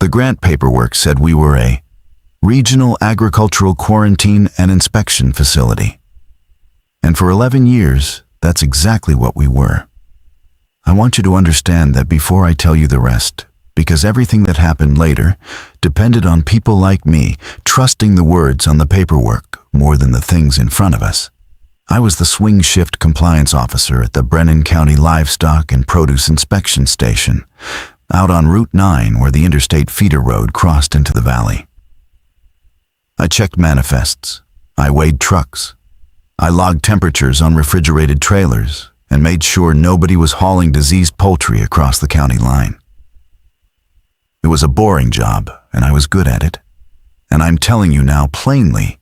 The grant paperwork said we were a regional agricultural quarantine and inspection facility. And for 11 years, that's exactly what we were. I want you to understand that before I tell you the rest, because everything that happened later depended on people like me trusting the words on the paperwork more than the things in front of us. I was the swing shift compliance officer at the Brennan County Livestock and Produce Inspection Station, out on Route 9 where the interstate feeder road crossed into the valley. I checked manifests, I weighed trucks, I logged temperatures on refrigerated trailers, and made sure nobody was hauling diseased poultry across the county line. It was a boring job, and I was good at it. And I'm telling you now plainly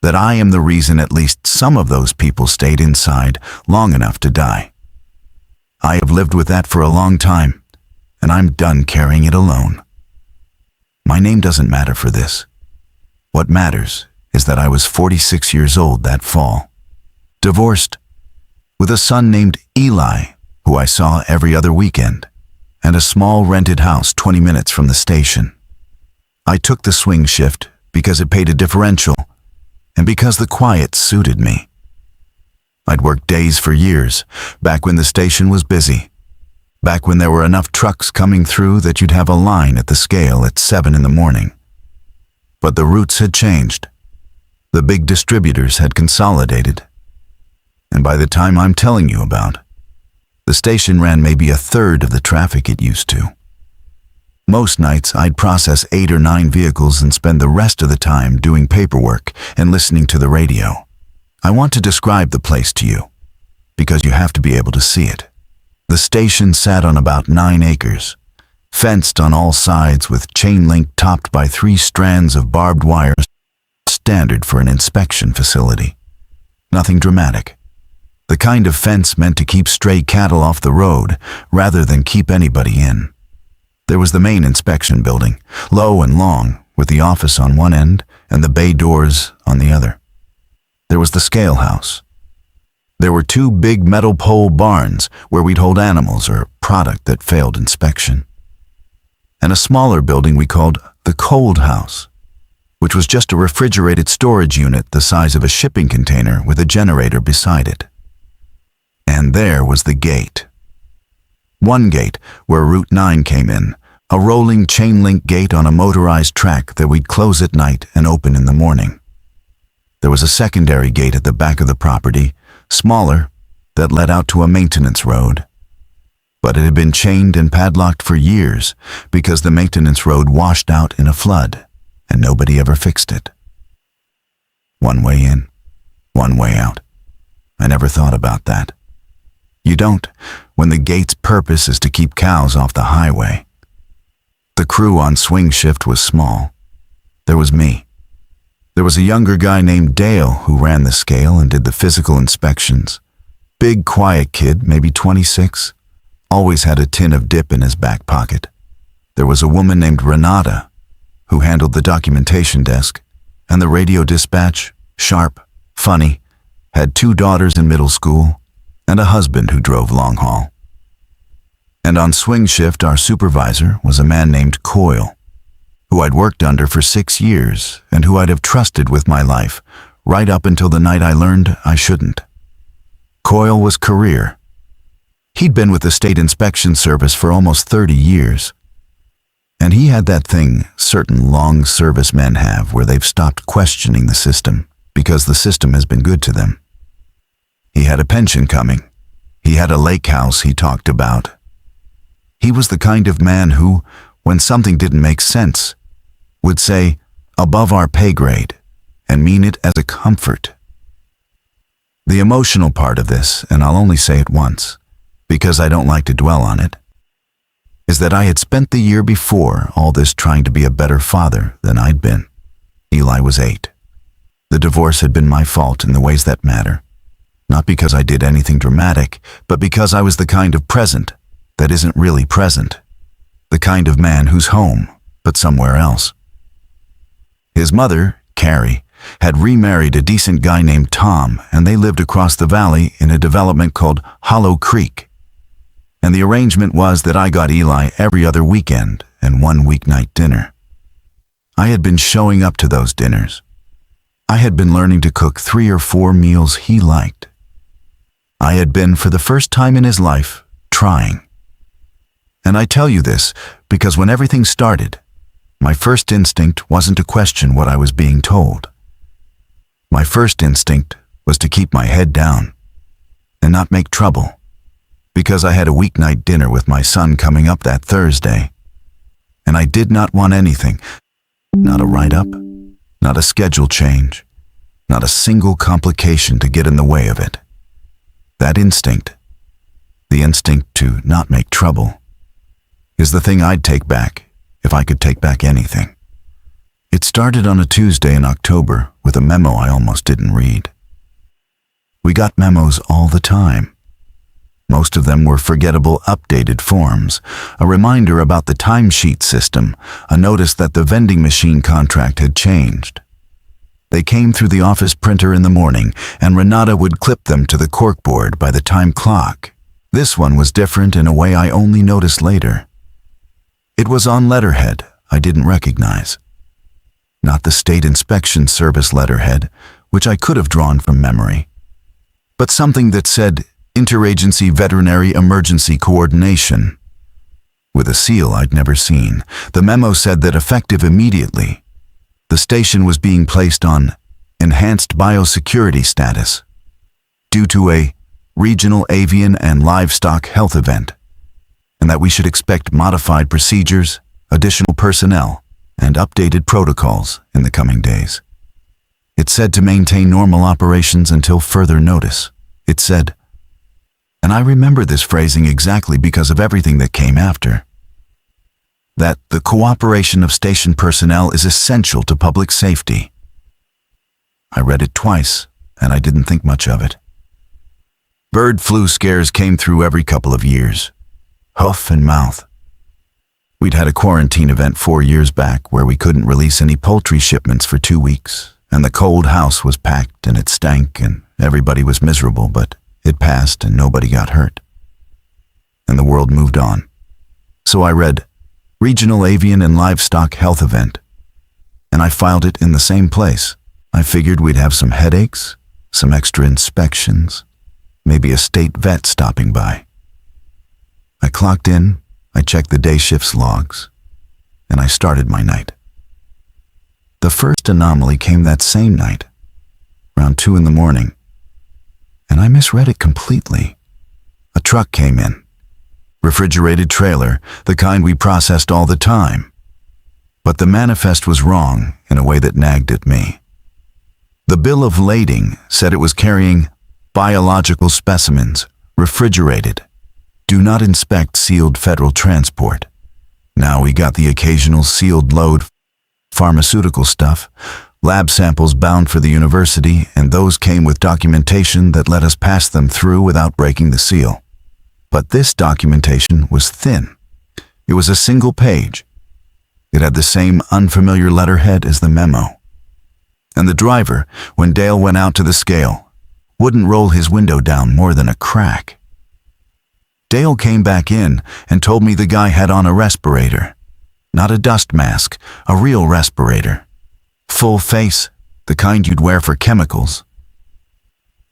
that I am the reason at least some of those people stayed inside long enough to die. I have lived with that for a long time, and I'm done carrying it alone. My name doesn't matter for this. What matters is that I was 46 years old that fall, divorced, with a son named Eli, who I saw every other weekend, and a small rented house 20 minutes from the station. I took the swing shift because it paid a differential and because the quiet suited me. I'd worked days for years, back when the station was busy, back when there were enough trucks coming through that you'd have a line at the scale at 7 in the morning. But the routes had changed. The big distributors had consolidated. And by the time I'm telling you about, the station ran maybe a third of the traffic it used to. Most nights I'd process 8 or 9 vehicles and spend the rest of the time doing paperwork and listening to the radio. I want to describe the place to you, because you have to be able to see it. The station sat on about 9 acres, fenced on all sides with chain link topped by 3 strands of barbed wire, standard for an inspection facility. Nothing dramatic. The kind of fence meant to keep stray cattle off the road rather than keep anybody in. There was the main inspection building, low and long, with the office on one end and the bay doors on the other. There was the scale house. There were 2 big metal pole barns where we'd hold animals or product that failed inspection. And a smaller building we called the cold house, which was just a refrigerated storage unit the size of a shipping container with a generator beside it. And there was the gate. One gate where Route 9 came in, a rolling chain link gate on a motorized track that we'd close at night and open in the morning. There was a secondary gate at the back of the property, smaller, that led out to a maintenance road. But it had been chained and padlocked for years because the maintenance road washed out in a flood, and nobody ever fixed it. One way in, one way out. I never thought about that. You don't, when the gate's purpose is to keep cows off the highway. The crew on swing shift was small. There was me. There was a younger guy named Dale who ran the scale and did the physical inspections. Big, quiet kid, maybe 26. Always had a tin of dip in his back pocket. There was a woman named Renata who handled the documentation desk, and the radio dispatch, sharp, funny, had 2 daughters in middle school, and a husband who drove long haul. And on swing shift, our supervisor was a man named Coyle, who I'd worked under for 6 years and who I'd have trusted with my life right up until the night I learned I shouldn't. Coyle was career. He'd been with the State Inspection Service for almost 30 years. And he had that thing certain long service men have where they've stopped questioning the system because the system has been good to them. He had a pension coming. He had a lake house he talked about. He was the kind of man who, when something didn't make sense, would say, above our pay grade, and mean it as a comfort. The emotional part of this, and I'll only say it once, because I don't like to dwell on it, is that I had spent the year before all this trying to be a better father than I'd been. Eli was 8. The divorce had been my fault in the ways that matter. Not because I did anything dramatic, but because I was the kind of present that isn't really present. The kind of man who's home, but somewhere else. His mother, Carrie, had remarried a decent guy named Tom, and they lived across the valley in a development called Hollow Creek. And the arrangement was that I got Eli every other weekend, and one weeknight dinner. I had been showing up to those dinners. I had been learning to cook 3 or 4 meals he liked. I had been, for the first time in his life, trying. And I tell you this because when everything started, my first instinct wasn't to question what I was being told. My first instinct was to keep my head down and not make trouble, because I had a weeknight dinner with my son coming up that Thursday, and I did not want anything, not a write-up, not a schedule change, not a single complication to get in the way of it. That instinct, the instinct to not make trouble, is the thing I'd take back if I could take back anything. It started on a Tuesday in October with a memo I almost didn't read. We got memos all the time. Most of them were forgettable updated forms, a reminder about the timesheet system, a notice that the vending machine contract had changed. They came through the office printer in the morning, and Renata would clip them to the corkboard by the time clock. This one was different in a way I only noticed later. It was on letterhead I didn't recognize. Not the State Inspection Service letterhead, which I could have drawn from memory, but something that said Interagency Veterinary Emergency Coordination. With a seal I'd never seen, the memo said that effective immediately, the station was being placed on enhanced biosecurity status due to a regional avian and livestock health event, and that we should expect modified procedures, additional personnel, and updated protocols in the coming days. It said to maintain normal operations until further notice. It said, and I remember this phrasing exactly because of everything that came after, that the cooperation of station personnel is essential to public safety. I read it twice, and I didn't think much of it. Bird flu scares came through every couple of years. Hoof and mouth. We'd had a quarantine event 4 years back where we couldn't release any poultry shipments for 2 weeks, and the cold house was packed and it stank and everybody was miserable, but it passed and nobody got hurt. And the world moved on. So I read, Regional Avian and Livestock Health Event, and I filed it in the same place. I figured we'd have some headaches, some extra inspections, maybe a state vet stopping by. I clocked in, I checked the day shift's logs, and I started my night. The first anomaly came that same night, around 2 in the morning, and I misread it completely. A truck came in. Refrigerated trailer, the kind we processed all the time. But the manifest was wrong in a way that nagged at me. The bill of lading said it was carrying biological specimens, refrigerated. Do not inspect sealed federal transport. Now we got the occasional sealed load, pharmaceutical stuff, lab samples bound for the university, and those came with documentation that let us pass them through without breaking the seal. But this documentation was thin. It was a single page. It had the same unfamiliar letterhead as the memo. And the driver, when Dale went out to the scale, wouldn't roll his window down more than a crack. Dale came back in and told me the guy had on a respirator. Not a dust mask, a real respirator. Full face, the kind you'd wear for chemicals.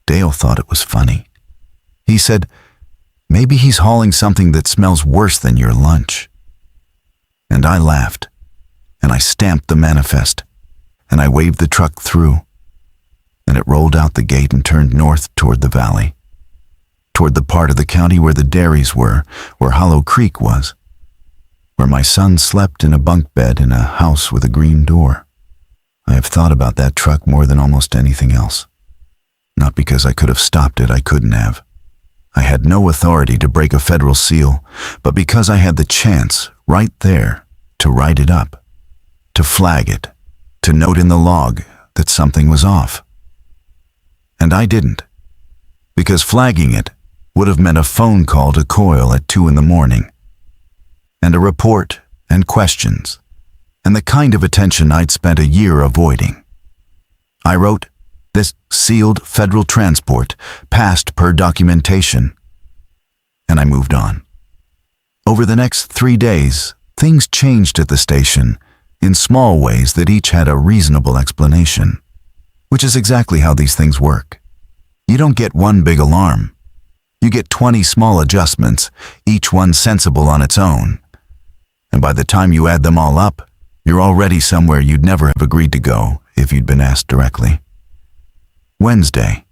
Dale thought it was funny. He said, maybe he's hauling something that smells worse than your lunch. And I laughed, and I stamped the manifest, and I waved the truck through, and it rolled out the gate and turned north toward the valley, toward the part of the county where the dairies were, where Hollow Creek was, where my son slept in a bunk bed in a house with a green door. I have thought about that truck more than almost anything else. Not because I could have stopped it, I couldn't have. I had no authority to break a federal seal, but because I had the chance, right there, to write it up, to flag it, to note in the log that something was off. And I didn't, because flagging it would have meant a phone call to Coyle at 2 in the morning, and a report and questions, and the kind of attention I'd spent a year avoiding. I wrote, this sealed federal transport passed per documentation, and I moved on. Over the next 3 days, Things changed at the station in small ways that each had a reasonable explanation, which is exactly how these things work. You don't get one big alarm. You get 20 small adjustments, each one sensible on its own. And by the time you add them all up, you're already somewhere you'd never have agreed to go if you'd been asked directly. Wednesday,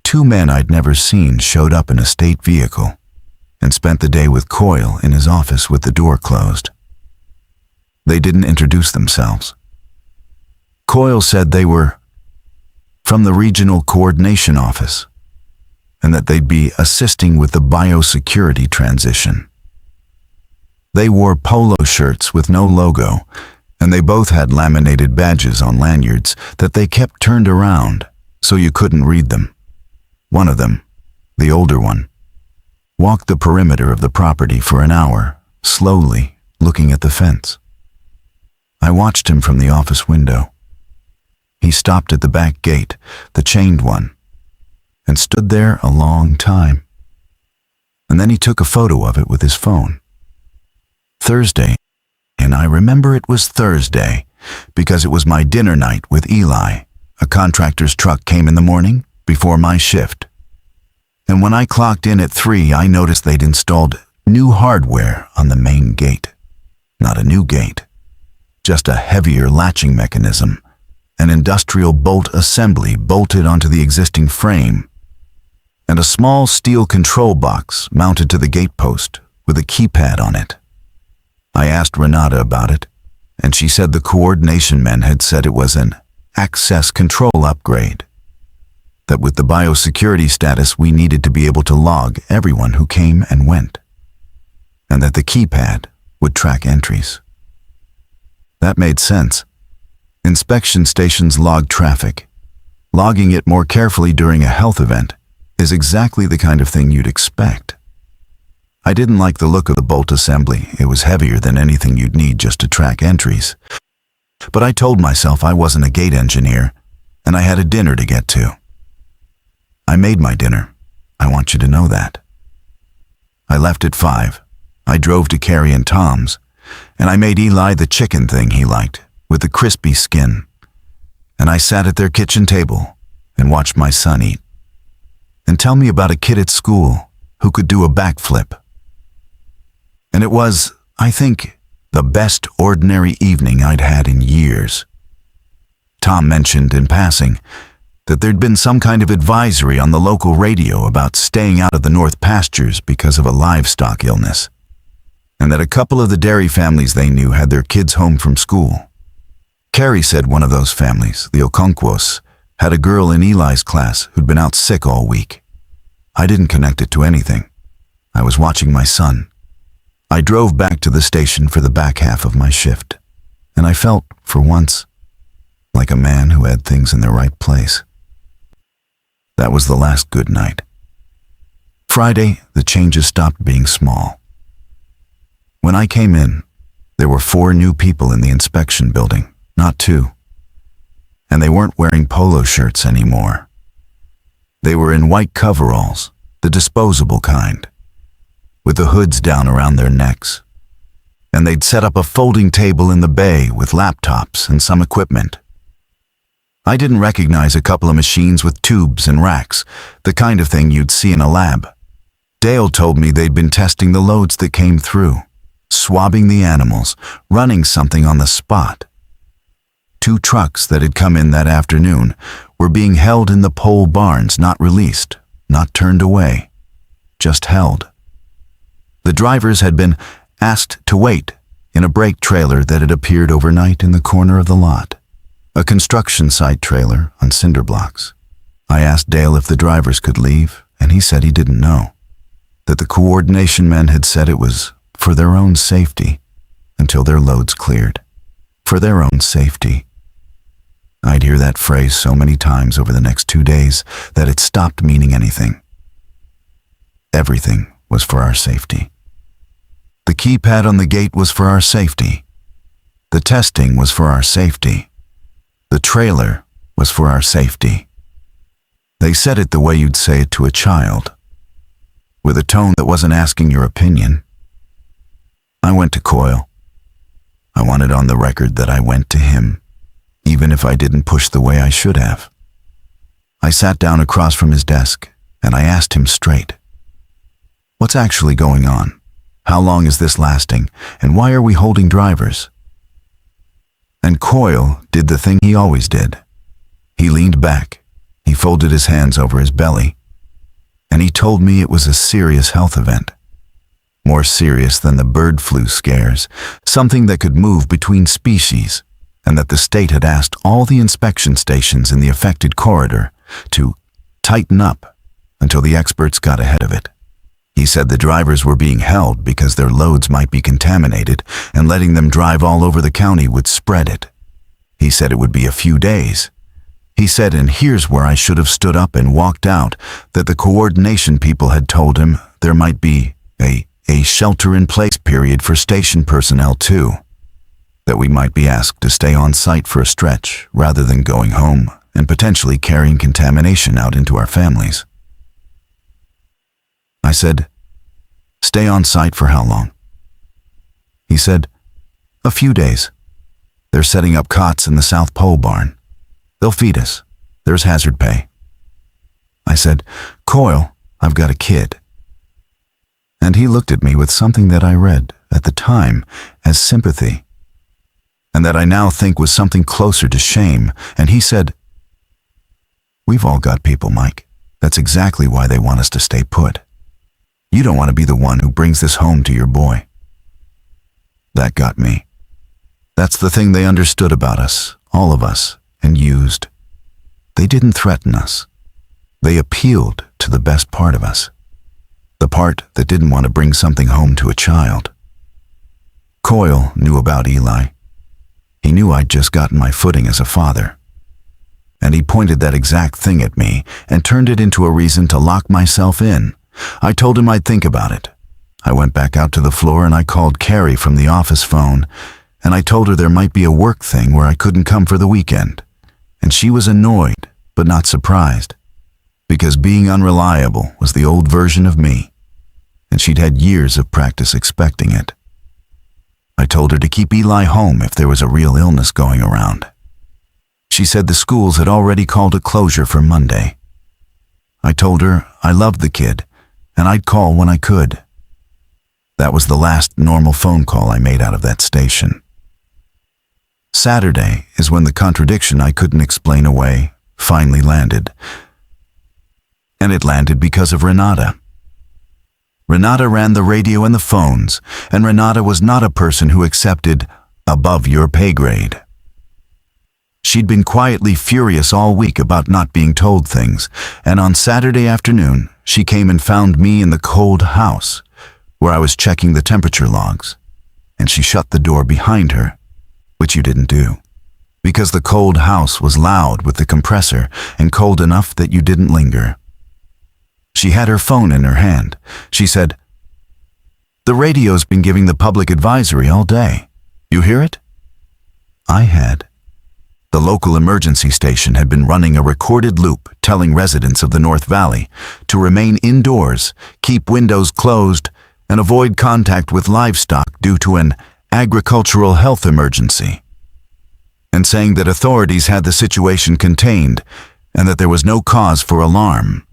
2 men I'd never seen showed up in a state vehicle and spent the day with Coyle in his office with the door closed. They didn't introduce themselves. Coyle said they were from the Regional Coordination Office and that they'd be assisting with the biosecurity transition. They wore polo shirts with no logo, and they both had laminated badges on lanyards that they kept turned around so you couldn't read them. One of them, the older one, walked the perimeter of the property for an hour, slowly looking at the fence. I watched him from the office window. He stopped at the back gate, the chained one, and stood there a long time. And then he took a photo of it with his phone. Thursday, and I remember it was Thursday because it was my dinner night with Eli. A contractor's truck came in the morning before my shift. And when I clocked in at 3, I noticed they'd installed new hardware on the main gate. Not a new gate, just a heavier latching mechanism, an industrial bolt assembly bolted onto the existing frame, and a small steel control box mounted to the gate post with a keypad on it. I asked Renata about it, and she said the coordination men had said it was an access control upgrade, that with the biosecurity status we needed to be able to log everyone who came and went, and that the keypad would track entries. That made sense. Inspection stations log traffic. Logging it more carefully during a health event is exactly the kind of thing you'd expect. I didn't like the look of the bolt assembly. It was heavier than anything you'd need just to track entries. But I told myself I wasn't a gate engineer, and I had a dinner to get to. I made my dinner. I want you to know that. I left at 5. I drove to Carrie and Tom's, and I made Eli the chicken thing he liked, with the crispy skin. And I sat at their kitchen table and watched my son eat. And tell me about a kid at school who could do a backflip. And it was, I think, the best ordinary evening I'd had in years. Tom mentioned in passing that there'd been some kind of advisory on the local radio about staying out of the north pastures because of a livestock illness, and that a couple of the dairy families they knew had their kids home from school. Carrie said one of those families, the Okonkwo's, had a girl in Eli's class who'd been out sick all week. I didn't connect it to anything. I was watching my son. I drove back to the station for the back half of my shift, and I felt, for once, like a man who had things in their right place. That was the last good night. Friday, the changes stopped being small. When I came in, there were 4 new people in the inspection building, not 2. And they weren't wearing polo shirts anymore. They were in white coveralls, the disposable kind, with the hoods down around their necks. And they'd set up a folding table in the bay with laptops and some equipment. I didn't recognize a couple of machines with tubes and racks, the kind of thing you'd see in a lab. Dale told me they'd been testing the loads that came through, swabbing the animals, running something on the spot. 2 trucks that had come in that afternoon were being held in the pole barns, not released, not turned away, just held. The drivers had been asked to wait in a brake trailer that had appeared overnight in the corner of the lot, a construction site trailer on cinder blocks. I asked Dale if the drivers could leave, and he said he didn't know, that the coordination men had said it was for their own safety until their loads cleared. For their own safety. I'd hear that phrase so many times over the next 2 days that it stopped meaning anything. Everything was for our safety. The keypad on the gate was for our safety. The testing was for our safety. The trailer was for our safety. They said it the way you'd say it to a child, with a tone that wasn't asking your opinion. I went to Coyle, I wanted on the record that I went to him, even if I didn't push the way I should have. I sat down across from his desk, and I asked him straight, "What's actually going on? How long is this lasting? And why are we holding drivers?" And Coyle did the thing he always did. He leaned back, he folded his hands over his belly, and he told me it was a serious health event. More serious than the bird flu scares, something that could move between species, and that the state had asked all the inspection stations in the affected corridor to tighten up until the experts got ahead of it. He said the drivers were being held because their loads might be contaminated, and letting them drive all over the county would spread it. He said it would be a few days. He said, and here's where I should have stood up and walked out, that the coordination people had told him there might be a shelter-in-place period for station personnel too, that we might be asked to stay on site for a stretch rather than going home and potentially carrying contamination out into our families. I said, "Stay on site for how long?" He said, "A few days. They're setting up cots in the South Pole barn. They'll feed us. There's hazard pay." I said, "Coyle, I've got a kid." And he looked at me with something that I read at the time as sympathy, and that I now think was something closer to shame, and he said, "We've all got people, Mike. That's exactly why they want us to stay put. You don't want to be the one who brings this home to your boy." That got me. That's the thing they understood about us, all of us, and used. They didn't threaten us. They appealed to the best part of us, the part that didn't want to bring something home to a child. Coyle knew about Eli. He knew I'd just gotten my footing as a father. And he pointed that exact thing at me and turned it into a reason to lock myself in. I told him I'd think about it. I went back out to the floor and I called Carrie from the office phone, and I told her there might be a work thing where I couldn't come for the weekend. And she was annoyed, but not surprised, because being unreliable was the old version of me, and she'd had years of practice expecting it. I told her to keep Eli home if there was a real illness going around. She said the schools had already called a closure for Monday. I told her I loved the kid, and I'd call when I could. That was the last normal phone call I made out of that station. Saturday is when the contradiction I couldn't explain away finally landed. And it landed because of Renata. Renata ran the radio and the phones, and Renata was not a person who accepted above your pay grade. She'd been quietly furious all week about not being told things, and on Saturday afternoon, she came and found me in the cold house, where I was checking the temperature logs, and she shut the door behind her, which you didn't do, because the cold house was loud with the compressor and cold enough that you didn't linger. She had her phone in her hand. She said, "The radio's been giving the public advisory all day. You hear it?" I had. The local emergency station had been running a recorded loop telling residents of the North Valley to remain indoors, keep windows closed, and avoid contact with livestock due to an agricultural health emergency, and saying that authorities had the situation contained and that there was no cause for alarm.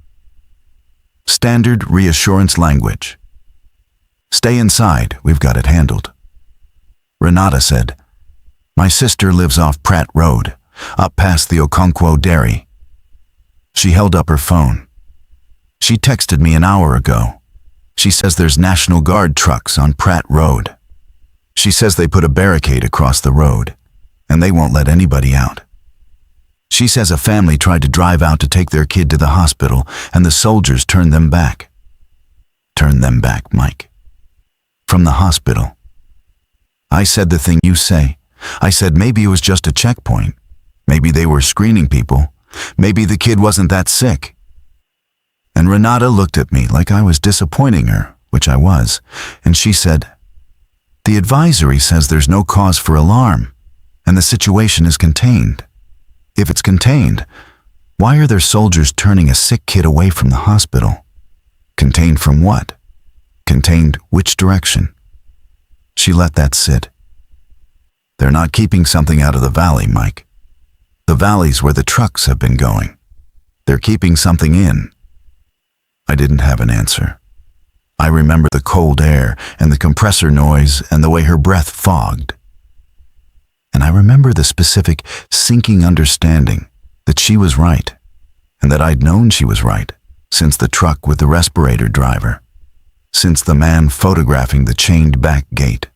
Standard reassurance language. "Stay inside, we've got it handled." Renata said, "My sister lives off Pratt Road, up past the Okonkwo Dairy." She held up her phone. She texted me an hour ago. She says there's National Guard trucks on Pratt Road. She says they put a barricade across the road, and they won't let anybody out. She says a family tried to drive out to take their kid to the hospital, and the soldiers turned them back. Turned them back, Mike. From the hospital. I said the thing you say. I said maybe it was just a checkpoint. Maybe they were screening people. Maybe the kid wasn't that sick. And Renata looked at me like I was disappointing her, which I was, and she said, "The advisory says there's no cause for alarm, and the situation is contained. If it's contained, why are there soldiers turning a sick kid away from the hospital? Contained from what? Contained which direction?" She let that sit. They're not keeping something out of the valley, Mike. The valley's where the trucks have been going. They're keeping something in. I didn't have an answer. I remember the cold air and the compressor noise and the way her breath fogged. And I remember the specific, sinking understanding that she was right, and that I'd known she was right since the truck with the respirator driver, since the man photographing the chained back gate,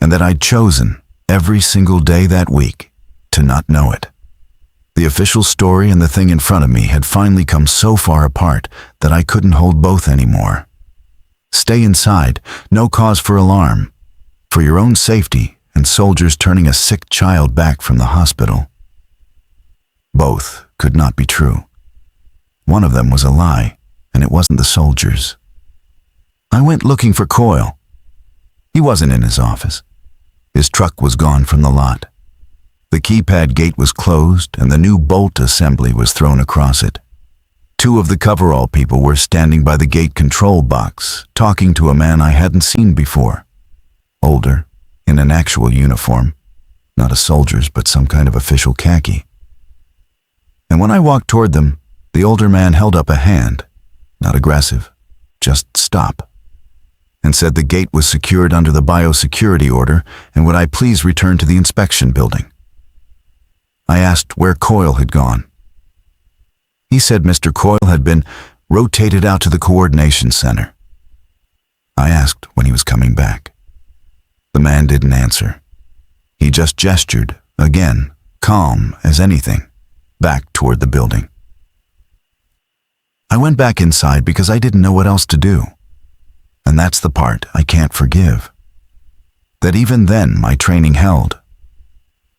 and that I'd chosen every single day that week to not know it. The official story and the thing in front of me had finally come so far apart that I couldn't hold both anymore. Stay inside, no cause for alarm, for your own safety, and soldiers turning a sick child back from the hospital. Both could not be true. One of them was a lie, and it wasn't the soldiers. I went looking for Coyle. He wasn't in his office. His truck was gone from the lot. The keypad gate was closed, and the new bolt assembly was thrown across it. Two of the coverall people were standing by the gate control box, talking to a man I hadn't seen before. Older, in an actual uniform, not a soldier's but some kind of official khaki. And when I walked toward them, the older man held up a hand, not aggressive, just stop, and said the gate was secured under the biosecurity order and would I please return to the inspection building. I asked where Coyle had gone. He said Mr. Coyle had been rotated out to the coordination center. I asked when he was coming back. The man didn't answer. He just gestured, again, calm as anything, back toward the building. I went back inside because I didn't know what else to do. And that's the part I can't forgive. That even then my training held.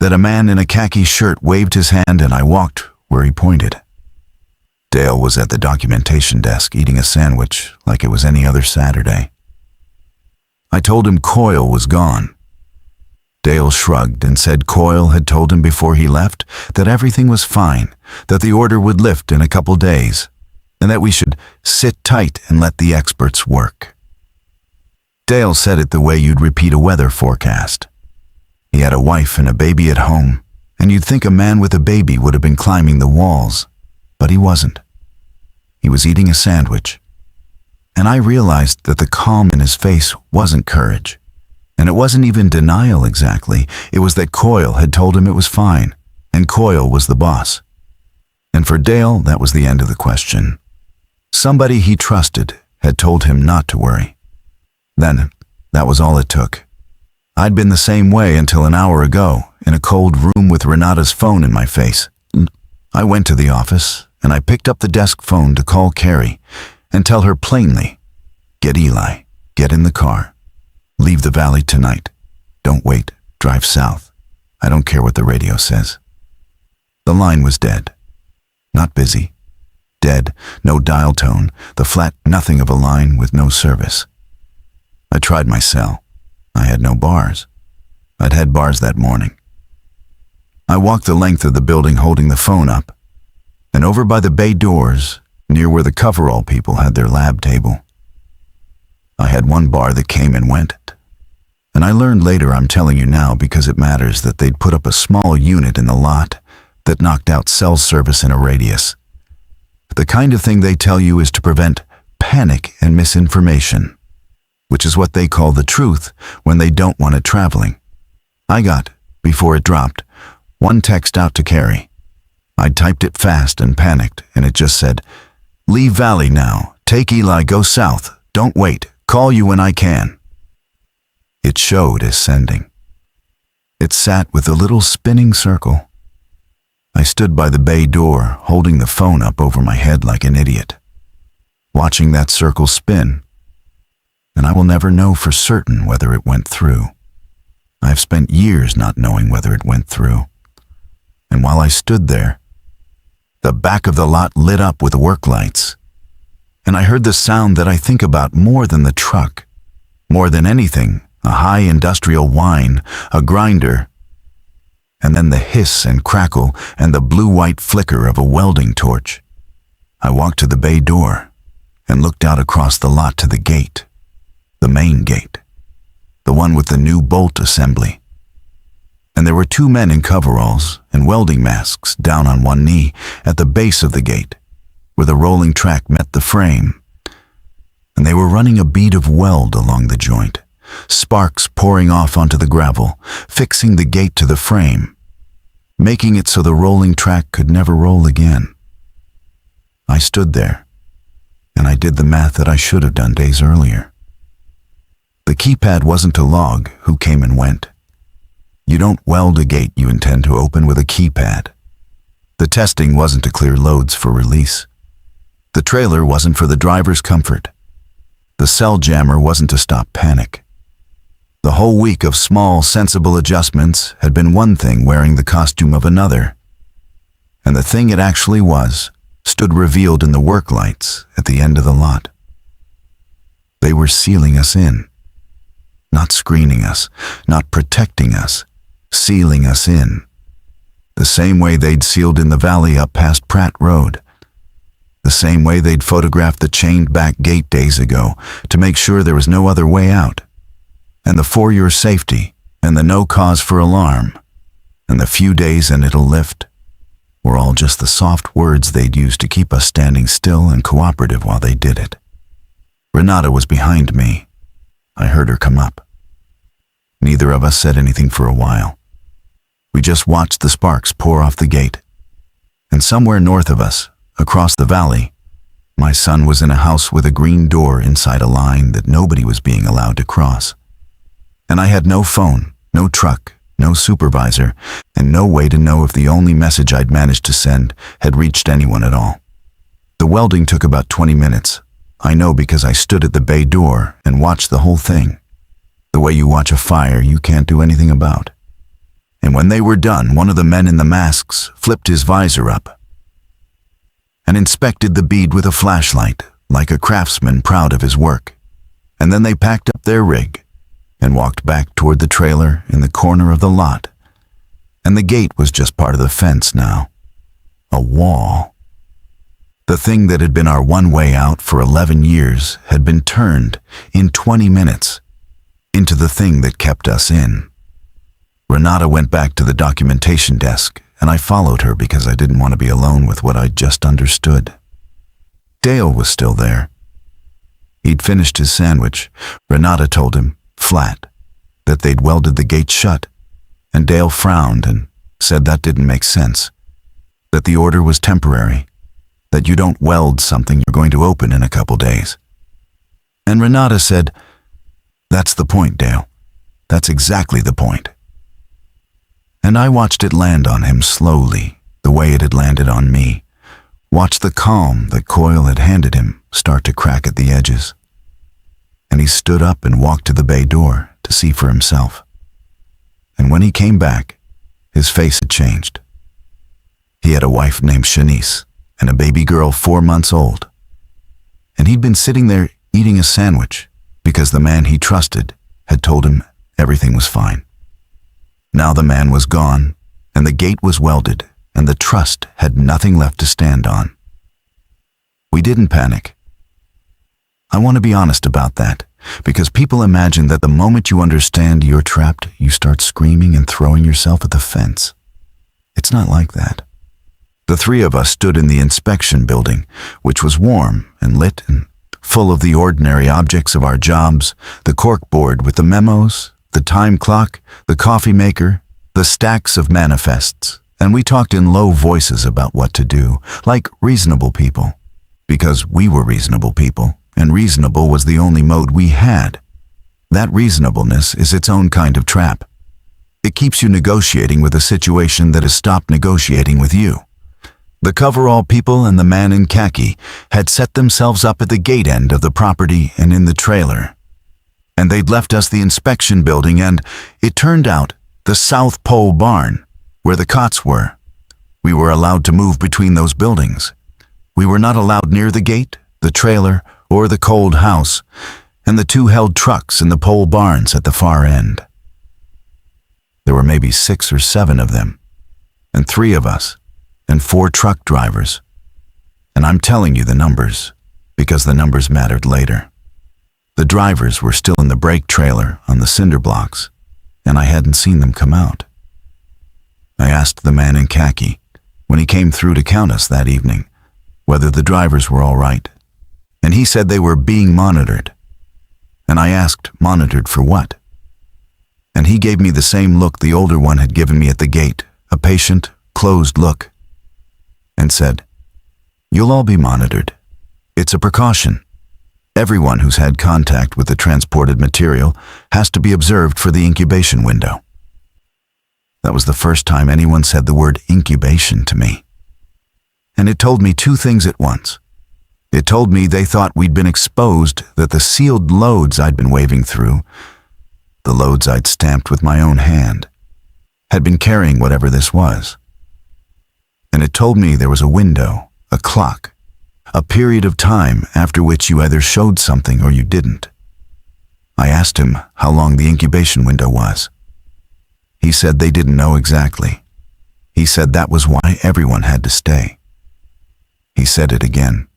That a man in a khaki shirt waved his hand and I walked where he pointed. Dale was at the documentation desk eating a sandwich like it was any other Saturday. I told him Coyle was gone. Dale shrugged and said Coyle had told him before he left that everything was fine, that the order would lift in a couple days, and that we should sit tight and let the experts work. Dale said it the way you'd repeat a weather forecast. He had a wife and a baby at home, and you'd think a man with a baby would have been climbing the walls, but he wasn't. He was eating a sandwich. And I realized that the calm in his face wasn't courage, and it wasn't even denial exactly. It was that Coyle had told him it was fine, and Coyle was the boss. And for Dale, that was the end of the question. Somebody he trusted had told him not to worry. Then, that was all it took. I'd been the same way until an hour ago, in a cold room with Renata's phone in my face. I went to the office, and I picked up the desk phone to call Carrie and tell her plainly, get Eli, get in the car, leave the valley tonight, don't wait, drive south. I don't care what the radio says. The line was dead. Not busy. Dead, no dial tone, the flat nothing of a line with no service. I tried my cell. I had no bars. I'd had bars that morning. I walked the length of the building holding the phone up, and over by the bay doors, near where the coverall people had their lab table. I had one bar that came and went, and I learned later, I'm telling you now because it matters, that they'd put up a small unit in the lot that knocked out cell service in a radius. The kind of thing they tell you is to prevent panic and misinformation, which is what they call the truth when they don't want it traveling. I got, before it dropped, one text out to Carrie. I'd typed it fast and panicked, and it just said, leave Valley now, take Eli, go south, don't wait, call you when I can. It showed as sending. It sat with a little spinning circle. I stood by the bay door, holding the phone up over my head like an idiot, watching that circle spin. And I will never know for certain whether it went through. I've spent years not knowing whether it went through. And while I stood there, the back of the lot lit up with work lights, and I heard the sound that I think about more than the truck, more than anything, a high industrial whine, a grinder, and then the hiss and crackle and the blue-white flicker of a welding torch. I walked to the bay door and looked out across the lot to the gate. The main gate, the one with the new bolt assembly. and there were two men in coveralls and welding masks down on one knee at the base of the gate, where the rolling track met the frame. And they were running a bead of weld along the joint, sparks pouring off onto the gravel, fixing the gate to the frame, making it so the rolling track could never roll again. I stood there, and I did the math that I should have done days earlier. The keypad wasn't to log who came and went. You don't weld a gate you intend to open with a keypad. The testing wasn't to clear loads for release. The trailer wasn't for the driver's comfort. The cell jammer wasn't to stop panic. The whole week of small, sensible adjustments had been one thing wearing the costume of another. And the thing it actually was stood revealed in the work lights at the end of the lot. They were sealing us in. Not screening us, not protecting us, sealing us in. The same way they'd sealed in the valley up past Pratt Road. The same way they'd photographed the chained back gate days ago to make sure there was no other way out. And the for your safety, and the no cause for alarm, and the few days and it'll lift, were all just the soft words they'd used to keep us standing still and cooperative while they did it. Renata was behind me. I heard her come up. Neither of us said anything for a while. We just watched the sparks pour off the gate. And somewhere north of us, across the valley, my son was in a house with a green door inside a line that nobody was being allowed to cross. And I had no phone, no truck, no supervisor, and no way to know if the only message I'd managed to send had reached anyone at all. The welding took about 20 minutes. I know because I stood at the bay door and watched the whole thing. The way you watch a fire you can't do anything about. And when they were done, one of the men in the masks flipped his visor up and inspected the bead with a flashlight, like a craftsman proud of his work. And then they packed up their rig and walked back toward the trailer in the corner of the lot. And the gate was just part of the fence now. A wall. The thing that had been our one way out for 11 years had been turned in 20 minutes into the thing that kept us in. Renata went back to the documentation desk, and I followed her because I didn't want to be alone with what I'd just understood. Dale was still there. He'd finished his sandwich. Renata told him, flat, that they'd welded the gate shut, and Dale frowned and said that didn't make sense, that the order was temporary, that you don't weld something you're going to open in a couple days. And Renata said, "That's the point, Dale. That's exactly the point." And I watched it land on him slowly, the way it had landed on me, watched the calm that Coyle had handed him start to crack at the edges. And he stood up and walked to the bay door to see for himself. And when he came back, his face had changed. He had a wife named Shanice and a baby girl 4 months old. And he'd been sitting there eating a sandwich because the man he trusted had told him everything was fine. Now the man was gone, and the gate was welded, and the trust had nothing left to stand on. We didn't panic. I want to be honest about that, because people imagine that the moment you understand you're trapped, you start screaming and throwing yourself at the fence. It's not like that. The three of us stood in the inspection building, which was warm and lit and full of the ordinary objects of our jobs, the corkboard with the memos, the time clock, the coffee maker, the stacks of manifests, and we talked in low voices about what to do, like reasonable people, because we were reasonable people, and reasonable was the only mode we had. That reasonableness is its own kind of trap. It keeps you negotiating with a situation that has stopped negotiating with you. The coverall people and the man in khaki had set themselves up at the gate end of the property and in the trailer. And they'd left us the inspection building and, it turned out, the South Pole barn, where the cots were. We were allowed to move between those buildings. We were not allowed near the gate, the trailer, or the cold house, and the two held trucks in the pole barns at the far end. There were maybe 6 or 7 of them, and 3 of us, and 4 truck drivers. And I'm telling you the numbers, because the numbers mattered later. The drivers were still in the brake trailer on the cinder blocks, and I hadn't seen them come out. I asked the man in khaki, when he came through to count us that evening, whether the drivers were all right, and he said they were being monitored. And I asked, monitored for what? And he gave me the same look the older one had given me at the gate, a patient, closed look, and said, "You'll all be monitored. It's a precaution. Everyone who's had contact with the transported material has to be observed for the incubation window." That was the first time anyone said the word incubation to me. And it told me two things at once. It told me they thought we'd been exposed, that the sealed loads I'd been waving through, the loads I'd stamped with my own hand, had been carrying whatever this was. And it told me there was a window, a clock, a period of time after which you either showed something or you didn't. I asked him how long the incubation window was. He said they didn't know exactly. He said that was why everyone had to stay. He said it again,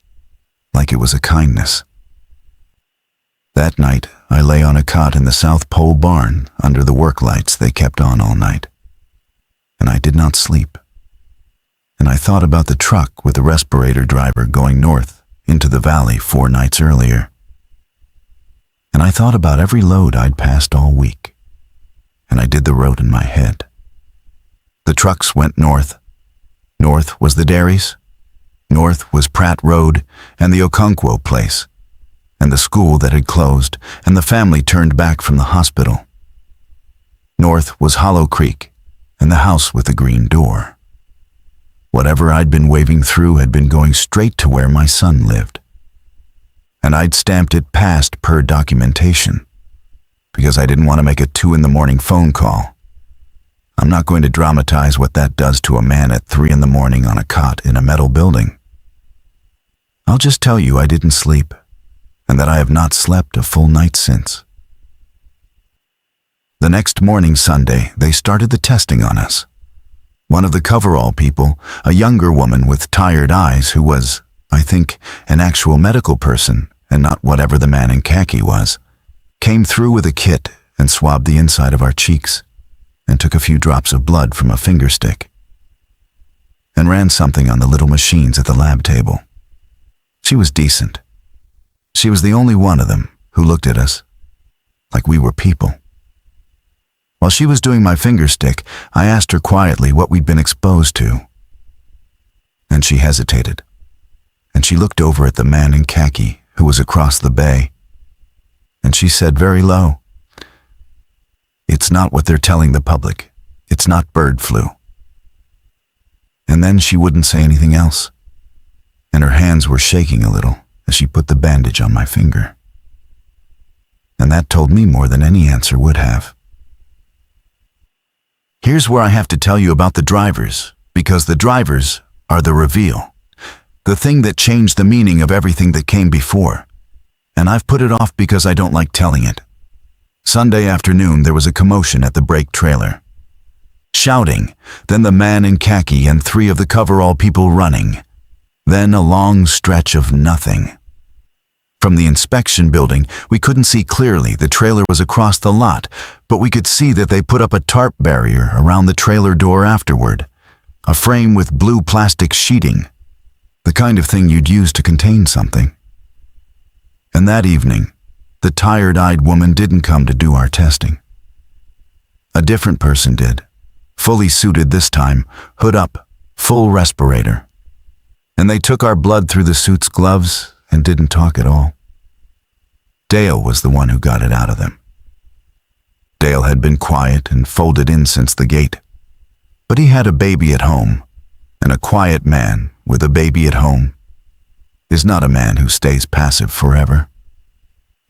like it was a kindness. That night, I lay on a cot in the South Pole barn under the work lights they kept on all night. And I did not sleep. And I thought about the truck with the respirator driver going north into the valley 4 nights earlier. And I thought about every load I'd passed all week. And I did the road in my head. The trucks went north. North was the dairies. North was Pratt Road and the Okonkwo place, and the school that had closed, and the family turned back from the hospital. North was Hollow Creek and the house with the green door. Whatever I'd been waving through had been going straight to where my son lived. And I'd stamped it past per documentation, because I didn't want to make a 2 a.m. phone call. I'm not going to dramatize what that does to a man at 3 a.m. on a cot in a metal building. I'll just tell you I didn't sleep, and that I have not slept a full night since. The next morning, Sunday, they started the testing on us. One of the coverall people, a younger woman with tired eyes who was, I think, an actual medical person and not whatever the man in khaki was, came through with a kit and swabbed the inside of our cheeks and took a few drops of blood from a finger stick and ran something on the little machines at the lab table. She was decent. She was the only one of them who looked at us like we were people. While she was doing my finger stick, I asked her quietly what we'd been exposed to. And she hesitated, and she looked over at the man in khaki who was across the bay, and she said very low, "It's not what they're telling the public. It's not bird flu." And then she wouldn't say anything else, and her hands were shaking a little as she put the bandage on my finger. And that told me more than any answer would have. Here's where I have to tell you about the drivers, because the drivers are the reveal, the thing that changed the meaning of everything that came before. And I've put it off because I don't like telling it. Sunday afternoon, there was a commotion at the brake trailer. Shouting, then the man in khaki and 3 of the coverall people running. Then a long stretch of nothing. From the inspection building, we couldn't see clearly. The trailer was across the lot, but we could see that they put up a tarp barrier around the trailer door afterward, a frame with blue plastic sheeting, the kind of thing you'd use to contain something. And that evening, the tired-eyed woman didn't come to do our testing. A different person did, fully suited this time, hood up, full respirator. And they took our blood through the suit's gloves and didn't talk at all. Dale was the one who got it out of them. Dale had been quiet and folded in since the gate, but he had a baby at home, and a quiet man with a baby at home is not a man who stays passive forever.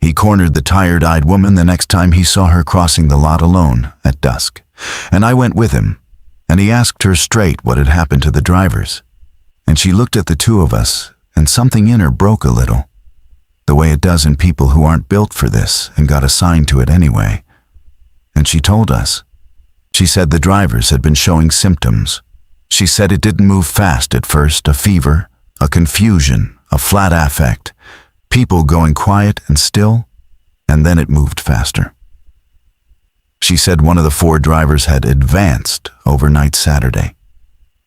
He cornered the tired-eyed woman the next time he saw her crossing the lot alone at dusk, and I went with him, and he asked her straight what had happened to the drivers. And she looked at the 2 of us, and something in her broke a little, the way it does in people who aren't built for this and got assigned to it anyway. And she told us. She said the drivers had been showing symptoms. She said it didn't move fast at first, a fever, a confusion, a flat affect, people going quiet and still, and then it moved faster. She said one of the 4 drivers had advanced overnight Saturday,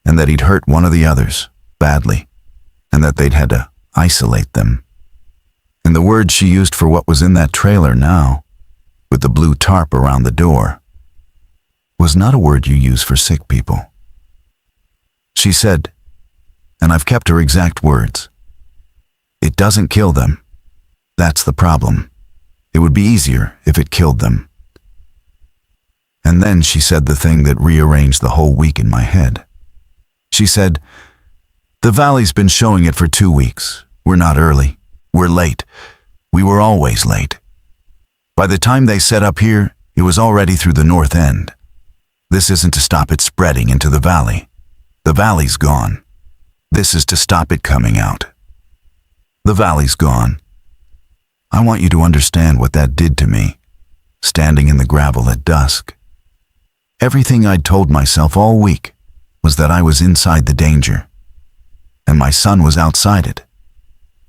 and that he'd hurt one of the others badly, and that they'd had to isolate them. And the word she used for what was in that trailer now, with the blue tarp around the door, was not a word you use for sick people. She said, and I've kept her exact words, "It doesn't kill them. That's the problem. It would be easier if it killed them." And then she said the thing that rearranged the whole week in my head. She said, "The Valley's been showing it for 2 weeks. We're not early. We're late. We were always late. By the time they set up here, it was already through the north end. This isn't to stop it spreading into the Valley. The Valley's gone. This is to stop it coming out. The Valley's gone." I want you to understand what that did to me, standing in the gravel at dusk. Everything I'd told myself all week was that I was inside the danger, and my son was outside it.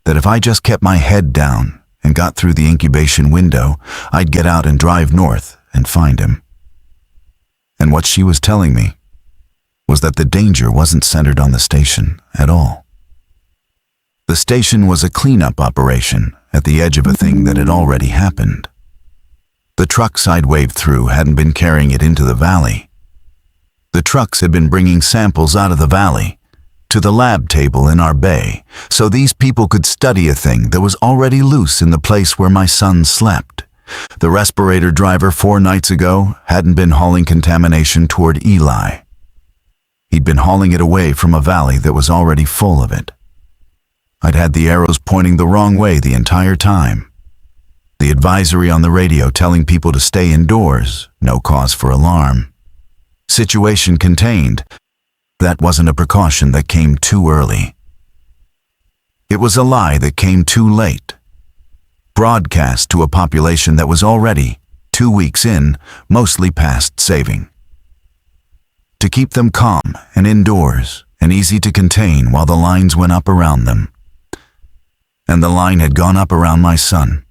That if I just kept my head down and got through the incubation window, I'd get out and drive north and find him. And what she was telling me was that the danger wasn't centered on the station at all. The station was a cleanup operation at the edge of a thing that had already happened. The trucks I'd waved through hadn't been carrying it into the Valley. The trucks had been bringing samples out of the Valley to the lab table in our bay, so these people could study a thing that was already loose in the place where my son slept. The respirator driver 4 nights ago hadn't been hauling contamination toward Eli. He'd been hauling it away from a valley that was already full of it. I'd had the arrows pointing the wrong way the entire time. The advisory on the radio telling people to stay indoors, no cause for alarm. Situation contained. That wasn't a precaution that came too early. It was a lie that came too late. Broadcast to a population that was already, 2 weeks in, mostly past saving. To keep them calm and indoors and easy to contain while the lines went up around them. And the line had gone up around my son.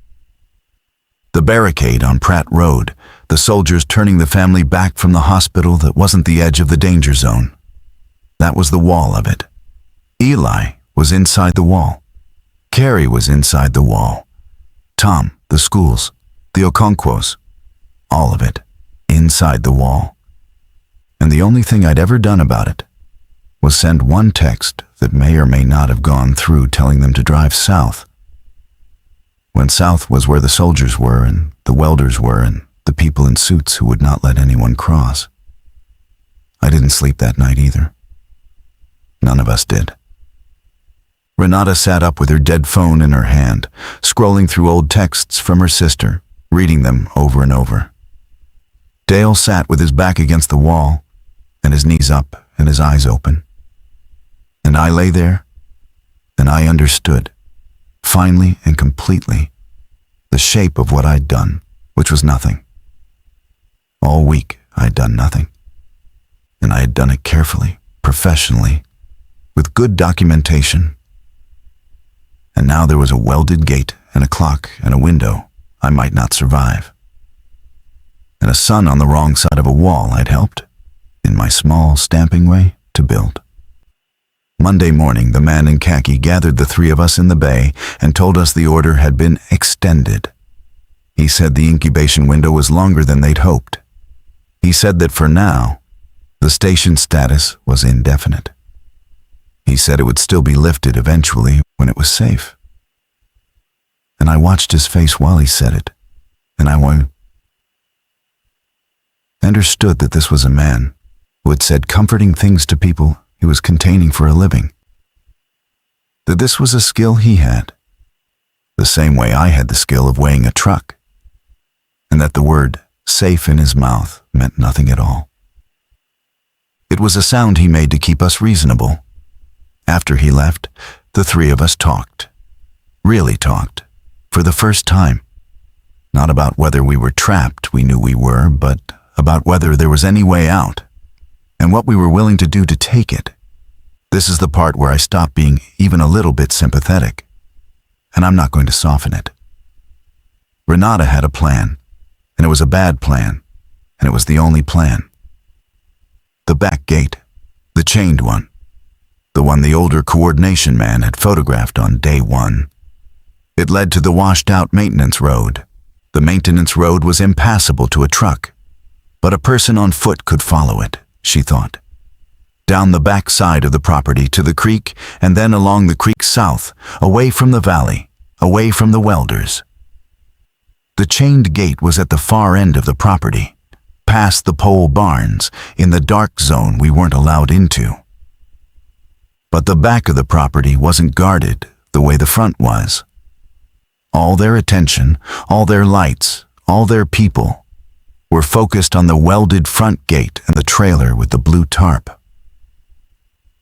The barricade on Pratt Road, the soldiers turning the family back from the hospital that wasn't the edge of the danger zone. That was the wall of it. Eli was inside the wall. Carrie was inside the wall. Tom, the schools, the Okonkwo's, all of it, inside the wall. And the only thing I'd ever done about it was send one text that may or may not have gone through telling them to drive south. When south was where the soldiers were and the welders were and the people in suits who would not let anyone cross. I didn't sleep that night either. None of us did. Renata sat up with her dead phone in her hand, scrolling through old texts from her sister, reading them over and over. Dale sat with his back against the wall, and his knees up and his eyes open. And I lay there, and I understood, finally and completely, the shape of what I'd done, which was nothing. All week I'd done nothing. And I had done it carefully, professionally, with good documentation. And now there was a welded gate and a clock and a window I might not survive. And a son on the wrong side of a wall I'd helped, in my small stamping way, to build. Monday morning, the man in khaki gathered the 3 of us in the bay and told us the order had been extended. He said the incubation window was longer than they'd hoped. He said that for now, the station status was indefinite. He said it would still be lifted eventually when it was safe. And I watched his face while he said it, and I understood that this was a man who had said comforting things to people he was containing for a living. That this was a skill he had, the same way I had the skill of weighing a truck, and that the word safe in his mouth meant nothing at all. It was a sound he made to keep us reasonable. After he left, the 3 of us talked. Really talked. For the first time. Not about whether we were trapped, we knew we were, but about whether there was any way out, and what we were willing to do to take it. This is the part where I stop being even a little bit sympathetic, and I'm not going to soften it. Renata had a plan, and it was a bad plan, and it was the only plan. The back gate, the chained one, the one the older coordination man had photographed on day one. It led to the washed-out maintenance road. The maintenance road was impassable to a truck, but a person on foot could follow it, she thought. Down the back side of the property to the creek, and then along the creek south, away from the valley, away from the welders. The chained gate was at the far end of the property, past the pole barns, in the dark zone we weren't allowed into. But the back of the property wasn't guarded the way the front was. All their attention, all their lights, all their people were focused on the welded front gate and the trailer with the blue tarp.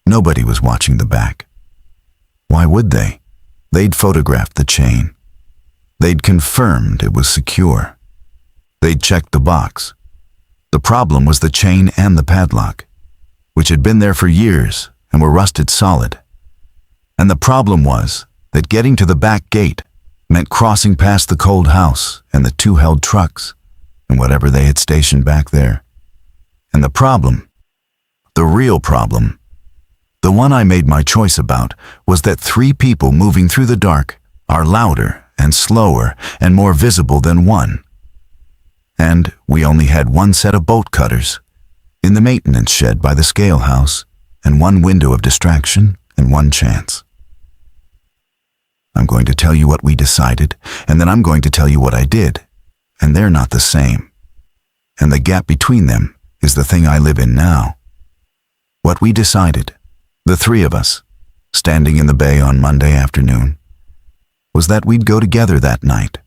Nobody was watching the back. Why would they? They'd photographed the chain. They'd confirmed it was secure. They'd checked the box. The problem was the chain and the padlock, which had been there for years and were rusted solid. And the problem was that getting to the back gate meant crossing past the cold house and the two held trucks and whatever they had stationed back there. And the problem, the real problem, the one I made my choice about, was that 3 people moving through the dark are louder and slower and more visible than one. And we only had 1 set of bolt cutters in the maintenance shed by the scale house, and 1 window of distraction and 1 chance. I'm going to tell you what we decided, and then I'm going to tell you what I did, and they're not the same. And the gap between them is the thing I live in now. What we decided, the 3 of us, standing in the bay on Monday afternoon, was that we'd go together that night,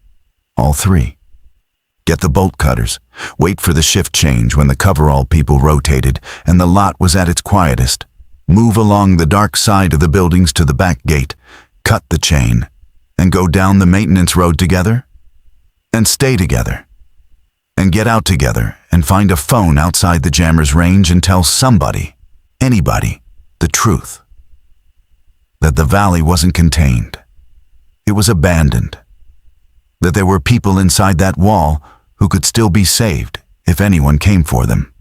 all 3. Get the bolt cutters, wait for the shift change when the coverall people rotated and the lot was at its quietest, move along the dark side of the buildings to the back gate, cut the chain, and go down the maintenance road together, and stay together, and get out together and find a phone outside the jammer's range and tell somebody, anybody, the truth. That the valley wasn't contained. It was abandoned. That there were people inside that wall who could still be saved if anyone came for them.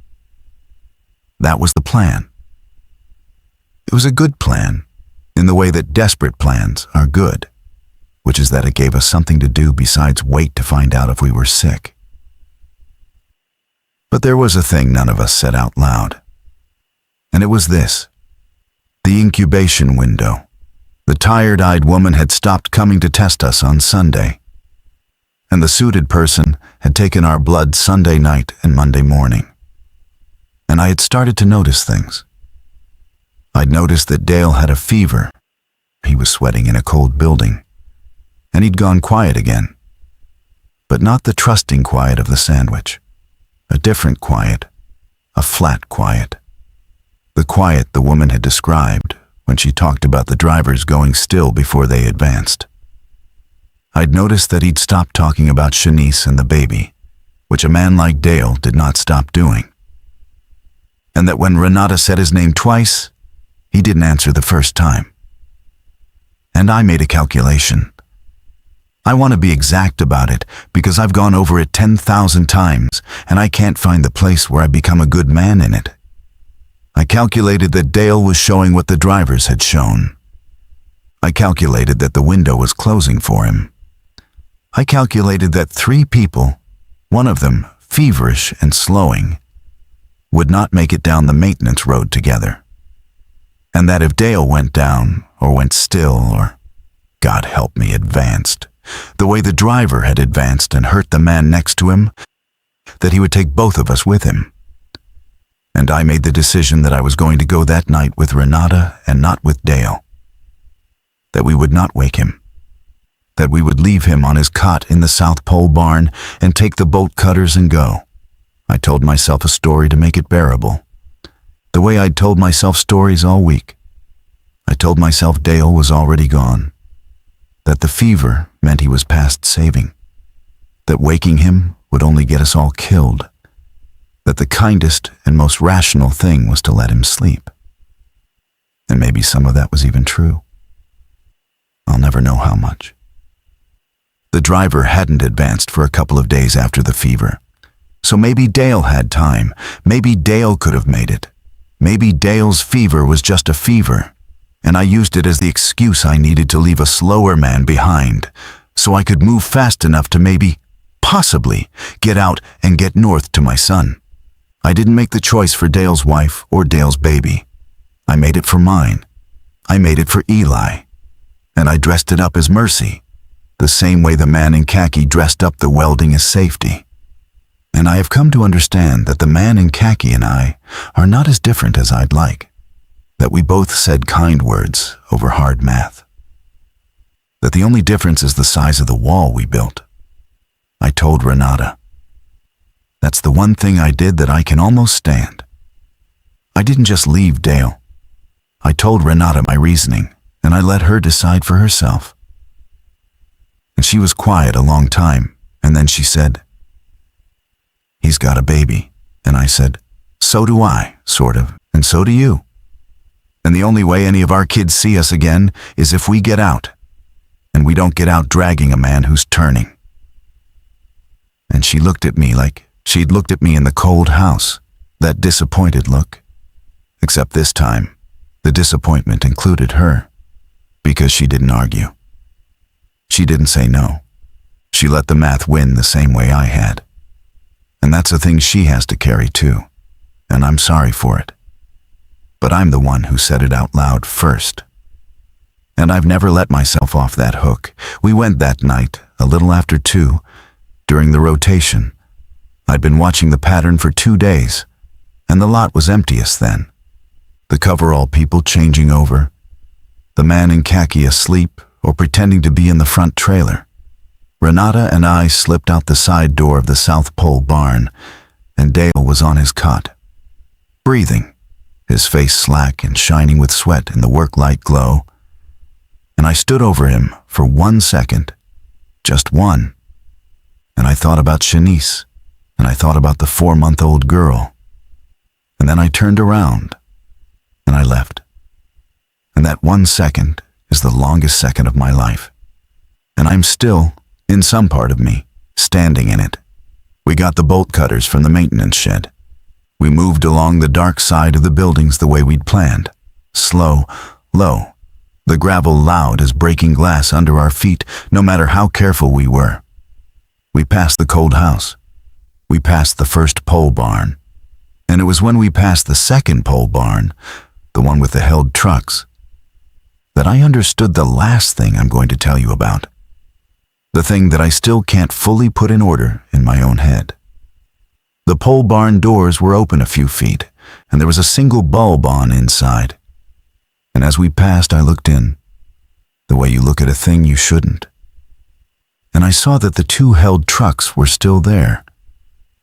That was the plan. It was a good plan, in the way that desperate plans are good, which is that it gave us something to do besides wait to find out if we were sick. But there was a thing none of us said out loud, and it was this: the incubation window. The tired-eyed woman had stopped coming to test us on Sunday, and the suited person had taken our blood Sunday night and Monday morning. And I had started to notice things. I'd noticed that Dale had a fever. He was sweating in a cold building, and he'd gone quiet again. But not the trusting quiet of the sandwich. A different quiet, a flat quiet. The quiet the woman had described when she talked about the drivers going still before they advanced. I'd noticed that he'd stopped talking about Shanice and the baby, which a man like Dale did not stop doing. And that when Renata said his name twice, he didn't answer the first time. And I made a calculation. I want to be exact about it because I've gone over it 10,000 times and I can't find the place where I become a good man in it. I calculated that Dale was showing what the drivers had shown. I calculated that the window was closing for him. I calculated that 3 people, one of them feverish and slowing, would not make it down the maintenance road together. And that if Dale went down, or went still, or, God help me, advanced, the way the driver had advanced and hurt the man next to him, that he would take both of us with him. And I made the decision that I was going to go that night with Renata and not with Dale. That we would not wake him. That we would leave him on his cot in the South Pole barn and take the bolt cutters and go. I told myself a story to make it bearable. The way I'd told myself stories all week. I told myself Dale was already gone. That the fever meant he was past saving. That waking him would only get us all killed. That the kindest and most rational thing was to let him sleep. And maybe some of that was even true. I'll never know how much. The driver hadn't advanced for a couple of days after the fever, So maybe Dale had time. Maybe Dale could have made it. Maybe Dale's fever was just a fever, and I used it as the excuse I needed to leave a slower man behind, so I could move fast enough to maybe, possibly, get out and get north to my son. I didn't make the choice for Dale's wife or Dale's baby. I made it for mine. I made it for Eli. And I dressed it up as mercy, the same way the man in khaki dressed up the welding as safety. And I have come to understand that the man in khaki and I are not as different as I'd like, that we both said kind words over hard math, that the only difference is the size of the wall we built. I told Renata. That's the one thing I did that I can almost stand. I didn't just leave Dale. I told Renata my reasoning, and I let her decide for herself. And she was quiet a long time, and then she said, "He's got a baby." And I said, "So do I, sort of, and so do you. And the only way any of our kids see us again is if we get out, and we don't get out dragging a man who's turning." And she looked at me like she'd looked at me in the cold house, that disappointed look. Except this time, the disappointment included her, because she didn't argue. She didn't say no. She let the math win the same way I had. And that's a thing she has to carry too, and I'm sorry for it. But I'm the one who said it out loud first. And I've never let myself off that hook. We went that night, a little after 2, during the rotation. I'd been watching the pattern for 2 days, and the lot was emptiest then. The coverall people changing over, the man in khaki asleep or pretending to be in the front trailer. Renata and I slipped out the side door of the South Pole barn, and Dale was on his cot, breathing, his face slack and shining with sweat in the work light glow. And I stood over him for 1 second, just one, and I thought about Shanice, and I thought about the 4-month-old girl. And then I turned around, and I left. And that 1 second is the longest second of my life. And I'm still, in some part of me, standing in it. We got the bolt cutters from the maintenance shed. We moved along the dark side of the buildings the way we'd planned. Slow, low, the gravel loud as breaking glass under our feet, no matter how careful we were. We passed the cold house. We passed the first pole barn. And it was when we passed the second pole barn, the one with the held trucks, that I understood the last thing I'm going to tell you about. The thing that I still can't fully put in order in my own head. The pole barn doors were open a few feet, and there was a single bulb on inside. And as we passed, I looked in, the way you look at a thing you shouldn't. And I saw that the 2 held trucks were still there,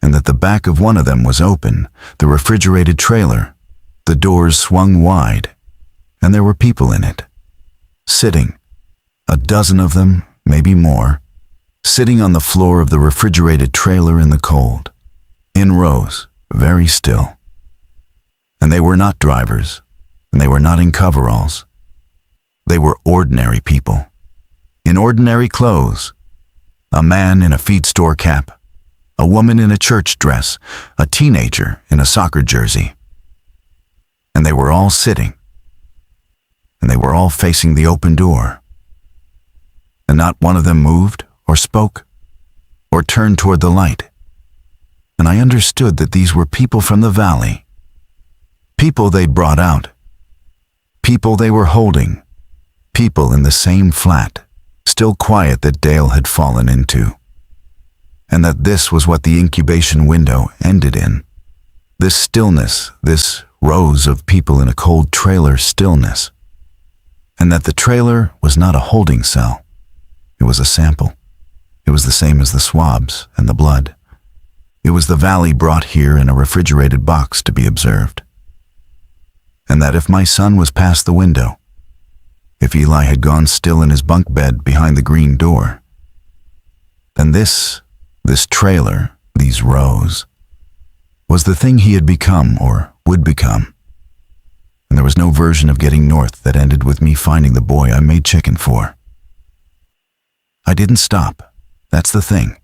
and that the back of one of them was open, the refrigerated trailer. The doors swung wide, and there were people in it, sitting, a dozen of them, maybe more, sitting on the floor of the refrigerated trailer in the cold, in rows, very still. And they were not drivers, and they were not in coveralls. They were ordinary people, in ordinary clothes, a man in a feed store cap, a woman in a church dress, a teenager in a soccer jersey. And they were all sitting, and they were all facing the open door. And not one of them moved or spoke or turned toward the light. And I understood that these were people from the valley, people they'd brought out, people they were holding, people in the same flat, still quiet that Dale had fallen into. And that this was what the incubation window ended in. This stillness, this rows of people in a cold trailer stillness. And that the trailer was not a holding cell. It was a sample. It was the same as the swabs and the blood. It was the valley brought here in a refrigerated box to be observed. And that if my son was past the window, if Eli had gone still in his bunk bed behind the green door, then this trailer, these rows, was the thing he had become or would become. And there was no version of getting north that ended with me finding the boy I made chicken for. I didn't stop. That's the thing.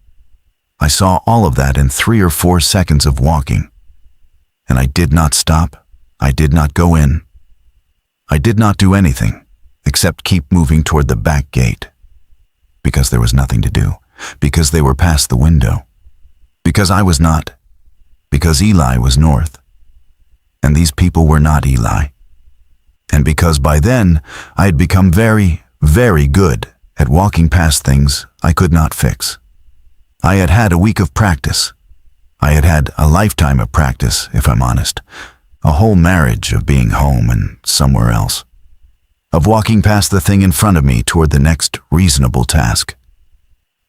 I saw all of that in 3 or 4 seconds of walking. And I did not stop. I did not go in. I did not do anything except keep moving toward the back gate. Because there was nothing to do. Because they were past the window. Because I was not. Because Eli was north. And these people were not Eli. And because by then I had become very, very good at walking past things I could not fix. I had had a week of practice. I had had a lifetime of practice, if I'm honest. A whole marriage of being home and somewhere else. Of walking past the thing in front of me toward the next reasonable task.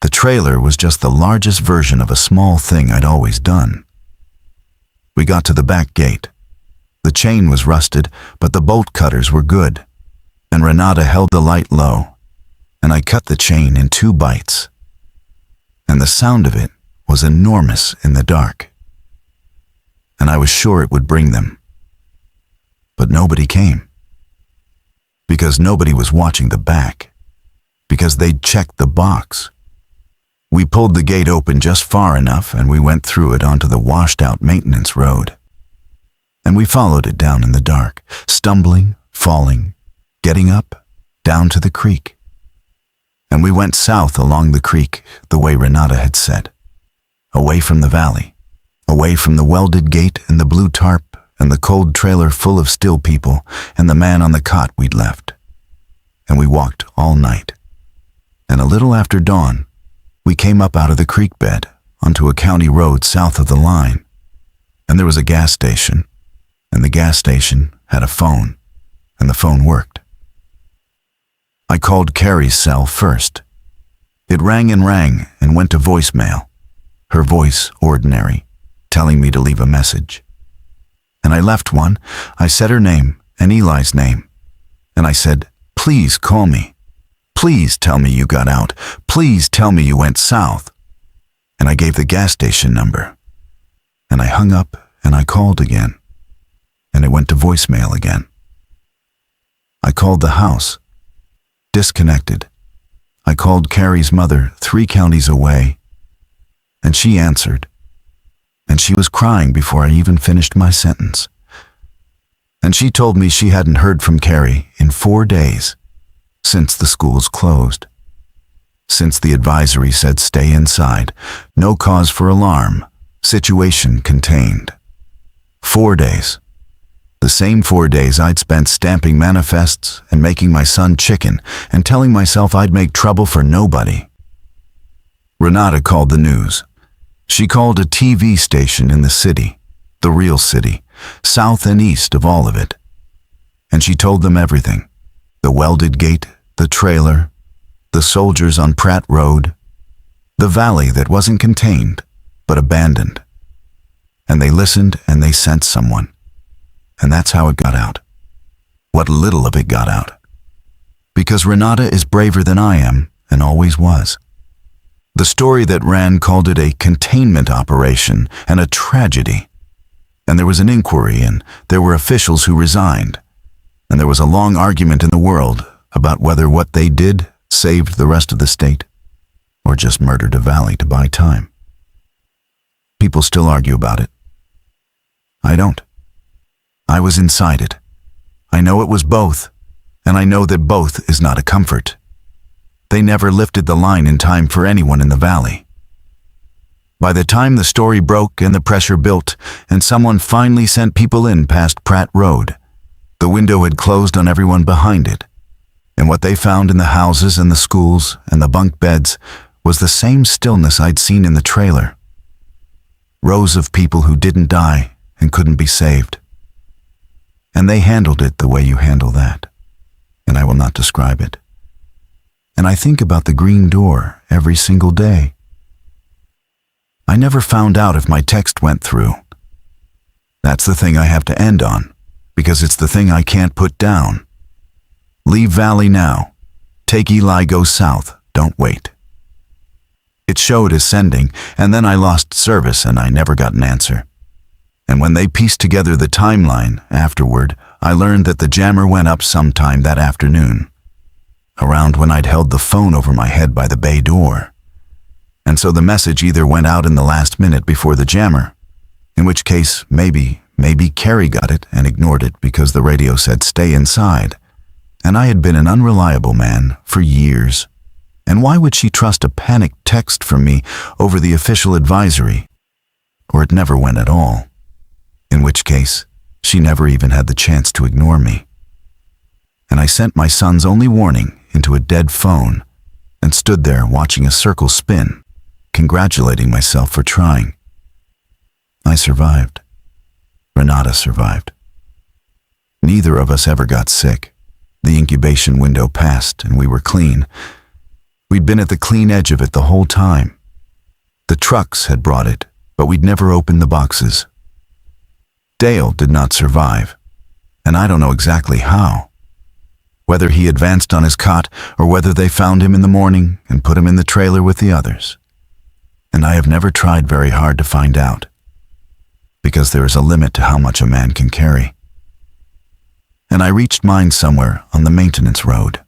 The trailer was just the largest version of a small thing I'd always done. We got to the back gate. The chain was rusted, but the bolt cutters were good, and Renata held the light low, and I cut the chain in 2 bites. And the sound of it was enormous in the dark. And I was sure it would bring them. But nobody came. Because nobody was watching the back. Because they'd checked the box. We pulled the gate open just far enough, and we went through it onto the washed-out maintenance road. And we followed it down in the dark, stumbling, falling, getting up, down to the creek. And we went south along the creek the way Renata had said, away from the valley, away from the welded gate and the blue tarp and the cold trailer full of still people and the man on the cot we'd left. And we walked all night. And a little after dawn, we came up out of the creek bed onto a county road south of the line. And there was a gas station. And the gas station had a phone, and the phone worked. I called Carrie's cell first. It rang and went to voicemail, her voice ordinary, telling me to leave a message. And I left one. I said her name and Eli's name, and I said, "Please call me. Please tell me you got out. Please tell me you went south." And I gave the gas station number. And I hung up and I called again. And it went to voicemail again. I called the house. Disconnected. I called Carrie's mother 3 counties away. And she answered. And she was crying before I even finished my sentence. And she told me she hadn't heard from Carrie in 4 days, since the schools closed. Since the advisory said stay inside, no cause for alarm, situation contained. 4 days. The same 4 days I'd spent stamping manifests and making my son chicken and telling myself I'd make trouble for nobody. Renata called the news. She called a TV station in the city, the real city, south and east of all of it. And she told them everything. The welded gate, the trailer, the soldiers on Pratt Road, the valley that wasn't contained, but abandoned. And they listened and they sent someone. And that's how it got out. What little of it got out. Because Renata is braver than I am, and always was. The story that ran called it a containment operation and a tragedy. And there was an inquiry, and there were officials who resigned. And there was a long argument in the world about whether what they did saved the rest of the state, or just murdered a valley to buy time. People still argue about it. I don't. I was inside it. I know it was both, and I know that both is not a comfort. They never lifted the line in time for anyone in the valley. By the time the story broke and the pressure built, and someone finally sent people in past Pratt Road, the window had closed on everyone behind it, and what they found in the houses and the schools and the bunk beds was the same stillness I'd seen in the trailer. Rows of people who didn't die and couldn't be saved. And they handled it the way you handle that, and I will not describe it. And I think about the green door every single day. I never found out if my text went through. That's the thing I have to end on, because it's the thing I can't put down. Leave Valley now. Take Eli, go south. Don't wait. It showed as sending, and then I lost service and I never got an answer. And when they pieced together the timeline afterward, I learned that the jammer went up sometime that afternoon, around when I'd held the phone over my head by the bay door. And so the message either went out in the last minute before the jammer, in which case maybe Carrie got it and ignored it because the radio said stay inside, and I had been an unreliable man for years. And why would she trust a panicked text from me over the official advisory? Or it never went at all, in which case she never even had the chance to ignore me. And I sent my son's only warning into a dead phone and stood there watching a circle spin, congratulating myself for trying. I survived. Renata survived. Neither of us ever got sick. The incubation window passed and we were clean. We'd been at the clean edge of it the whole time. The trucks had brought it, but we'd never opened the boxes. Dale did not survive, and I don't know exactly how. Whether he advanced on his cot or whether they found him in the morning and put him in the trailer with the others. And I have never tried very hard to find out, because there is a limit to how much a man can carry. And I reached mine somewhere on the maintenance road.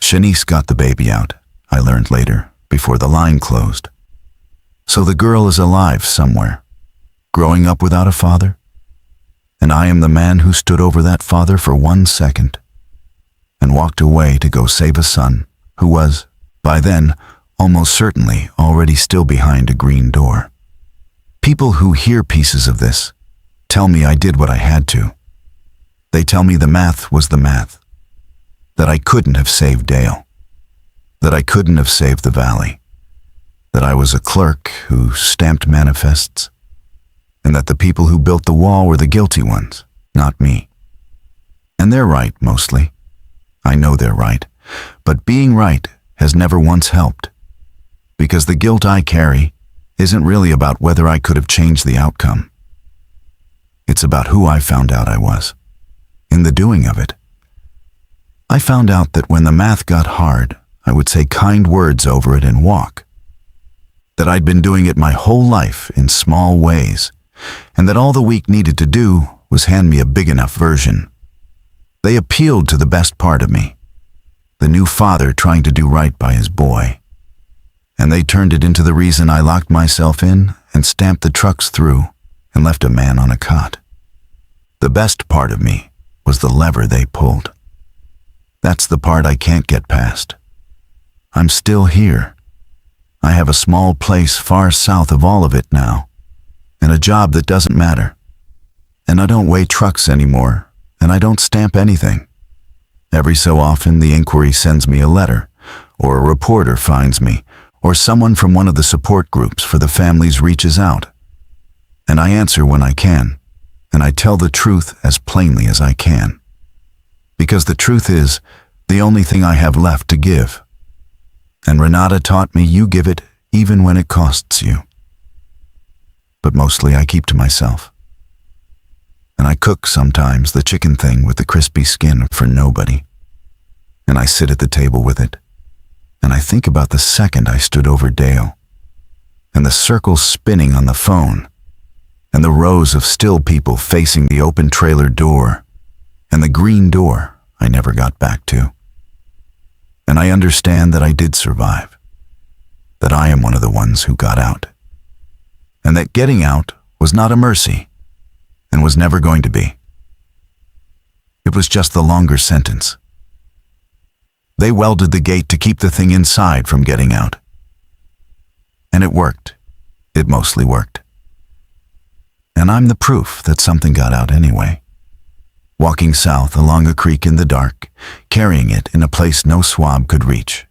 Shanice got the baby out, I learned later, before the line closed. So the girl is alive somewhere, growing up without a father. And I am the man who stood over that father for 1 second and walked away to go save a son who was, by then, almost certainly already still behind a green door. People who hear pieces of this tell me I did what I had to. They tell me the math was the math, that I couldn't have saved Dale, that I couldn't have saved the valley, that I was a clerk who stamped manifests, and that the people who built the wall were the guilty ones, not me. And they're right, mostly. I know they're right, but being right has never once helped, because the guilt I carry isn't really about whether I could have changed the outcome. It's about who I found out I was, in the doing of it. I found out that when the math got hard, I would say kind words over it and walk. That I'd been doing it my whole life in small ways, and that all the week needed to do was hand me a big enough version. They appealed to the best part of me, the new father trying to do right by his boy. And they turned it into the reason I locked myself in and stamped the trucks through and left a man on a cot. The best part of me was the lever they pulled. That's the part I can't get past. I'm still here. I have a small place far south of all of it now, and a job that doesn't matter. And I don't weigh trucks anymore, and I don't stamp anything. Every so often the inquiry sends me a letter, or a reporter finds me, or someone from one of the support groups for the families reaches out. And I answer when I can, and I tell the truth as plainly as I can. Because the truth is the only thing I have left to give. And Renata taught me you give it even when it costs you. But mostly I keep to myself. And I cook sometimes the chicken thing with the crispy skin for nobody. And I sit at the table with it. And I think about the second I stood over Dale. And the circles spinning on the phone. And the rows of still people facing the open trailer door. And the green door I never got back to. And I understand that I did survive. That I am one of the ones who got out. And that getting out was not a mercy, and was never going to be. It was just the longer sentence. They welded the gate to keep the thing inside from getting out. And it worked. It mostly worked. And I'm the proof that something got out anyway. Walking south along a creek in the dark, carrying it in a place no swab could reach.